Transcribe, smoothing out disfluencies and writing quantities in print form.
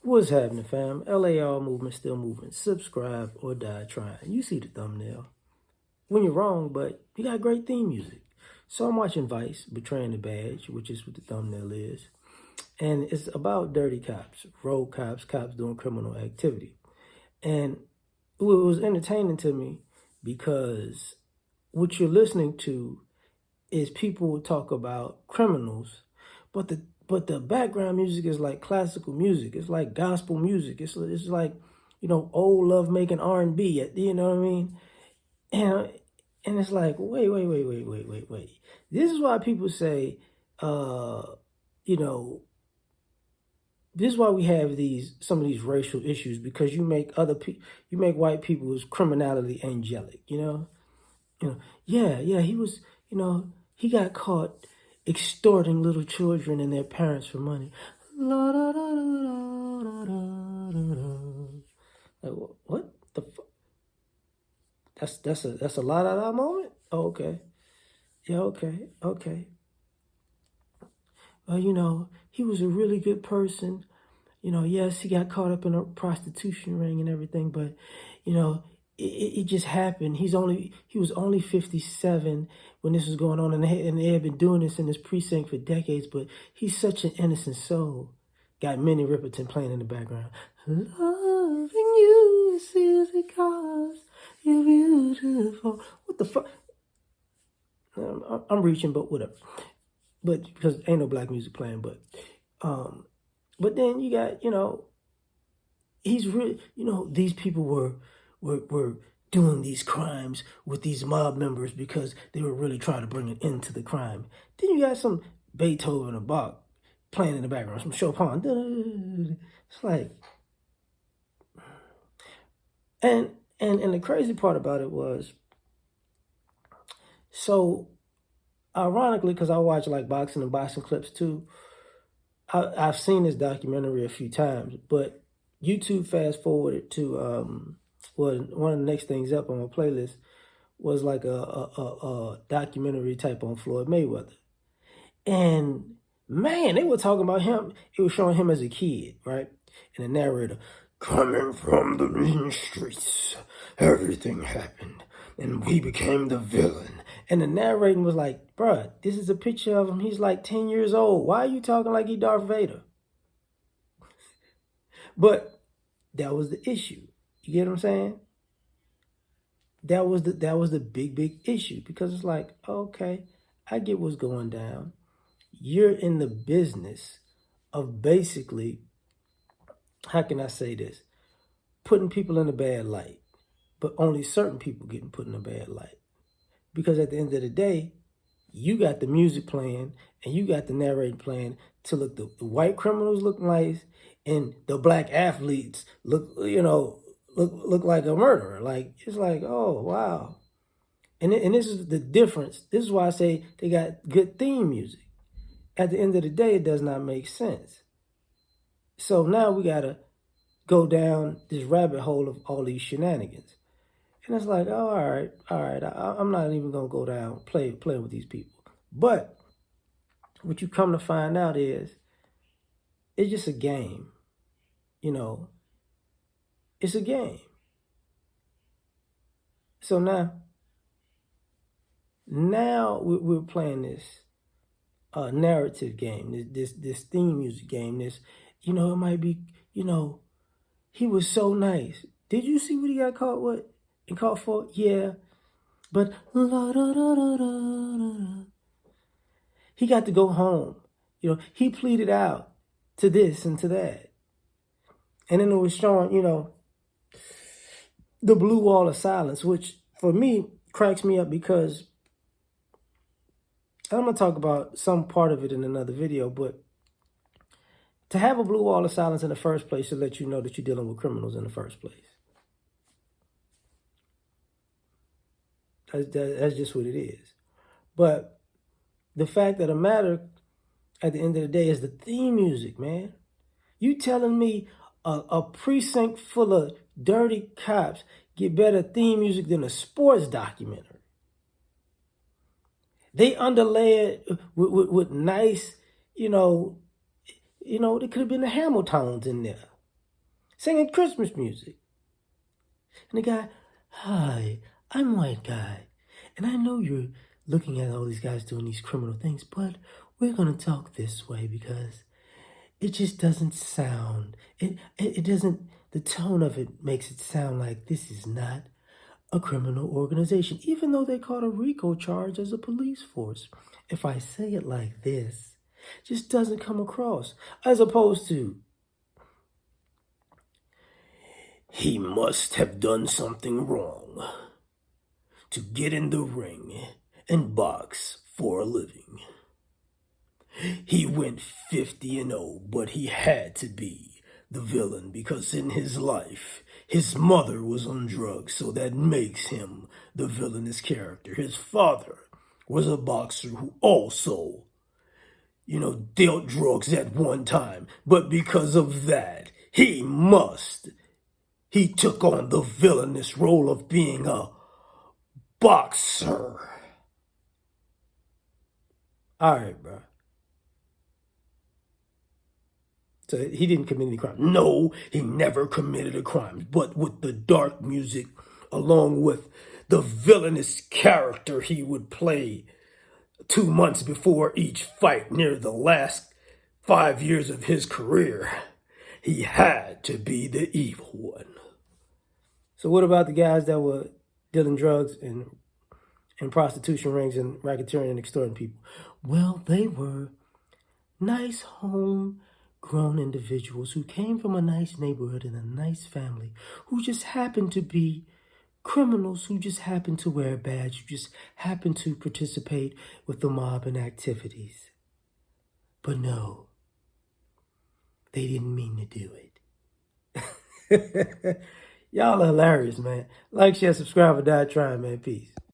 What's happening, fam? L.A.R movement still moving. Subscribe or die trying. You see the thumbnail. When you're wrong, but you got great theme music. So I'm watching Vice, Betraying the Badge, which is what the thumbnail is. And it's about dirty cops, road cops, cops doing criminal activity. And it was entertaining to me because what you're listening to is people talk about criminals, but the background music is like classical music. It's like gospel music. It's like, old love making R&B. You know what I mean? And and it's like, wait. This is why people say, you know, this is why we have some of these racial issues, because you make white people's criminality angelic. Yeah, he was, he got caught extorting little children and their parents for money. La, da, da, da, da, da, da, da. Like, what the fuck? That's a la da da moment? Oh, okay. Yeah, okay. Well, he was a really good person. Yes, he got caught up in a prostitution ring and everything, but it just happened. He was only 57 when this was going on, and they had been doing this in this precinct for decades. But he's such an innocent soul. Got Minnie Riperton playing in the background. Loving you is easy 'cause you're beautiful. What the fuck? I'm reaching, but whatever. But because ain't no black music playing, but then you got, he's really, these people were doing these crimes with these mob members because they were really trying to bring an end to the crime. Then you got some Beethoven or Bach playing in the background, some Chopin. It's like, and the crazy part about it was, so ironically, because I watch like boxing and boxing clips too, I've seen this documentary a few times, but YouTube fast forwarded to one of the next things up on my playlist was like a documentary type on Floyd Mayweather. And man, they were talking about him. It was showing him as a kid, right? And the narrator, coming from the mean streets, everything happened, and we became the villain. And the narrating was like, bruh, this is a picture of him. He's like 10 years old. Why are you talking like he Darth Vader? But that was the issue. You get what I'm saying? That was the big issue, because it's like, okay, I get what's going down. You're in the business of basically, how can I say this? Putting people in a bad light, but only certain people getting put in a bad light. Because at the end of the day, you got the music playing and you got the narrating playing to look the white criminals look nice and the black athletes look like a murderer. Like, it's like, oh wow. And this is the difference. This is why I say they got good theme music. At the end of the day, it does not make sense. So now we gotta go down this rabbit hole of all these shenanigans. And it's like, oh, all right. I'm not even gonna go down play with these people. But what you come to find out is it's just a game. It's a game. So now we're playing this narrative game, this theme music game. This, it might be, he was so nice. Did you see what he got caught with and caught for? Yeah, but la, da, da, da, da, he got to go home. He pleaded out to this and to that, and then it was showing, the blue wall of silence, which for me cracks me up, because I'm going to talk about some part of it in another video, but to have a blue wall of silence in the first place to let you know that you're dealing with criminals in the first place. That's just what it is. But the fact of the matter, at the end of the day, is the theme music, man. You telling me a precinct full of dirty cops get better theme music than a sports documentary? They underlay it with nice, there could have been the Hamiltons in there. singing Christmas music. And the guy, hi, I'm white guy. And I know you're looking at all these guys doing these criminal things, but we're going to talk this way because it just doesn't sound, it doesn't, the tone of it makes it sound like this is not a criminal organization, even though they caught a RICO charge as a police force. If I say it like this, just doesn't come across, as opposed to, he must have done something wrong to get in the ring and box for a living. He went 50-0, but he had to be the villain because in his life, his mother was on drugs, so that makes him the villainous character. His father was a boxer who also, dealt drugs at one time, but because of that, he took on the villainous role of being a boxer. All right, bro. So he didn't commit any crime. No, he never committed a crime. But with the dark music, along with the villainous character he would play 2 months before each fight near the last 5 years of his career, he had to be the evil one. So what about the guys that were dealing drugs and prostitution rings and racketeering and extorting people? Well, they were nice home-grown individuals who came from a nice neighborhood and a nice family, who just happened to be criminals, who just happened to wear a badge, who just happened to participate with the mob and activities. But no, they didn't mean to do it. Y'all are hilarious, man. Like, share, subscribe, or die trying, man. Peace.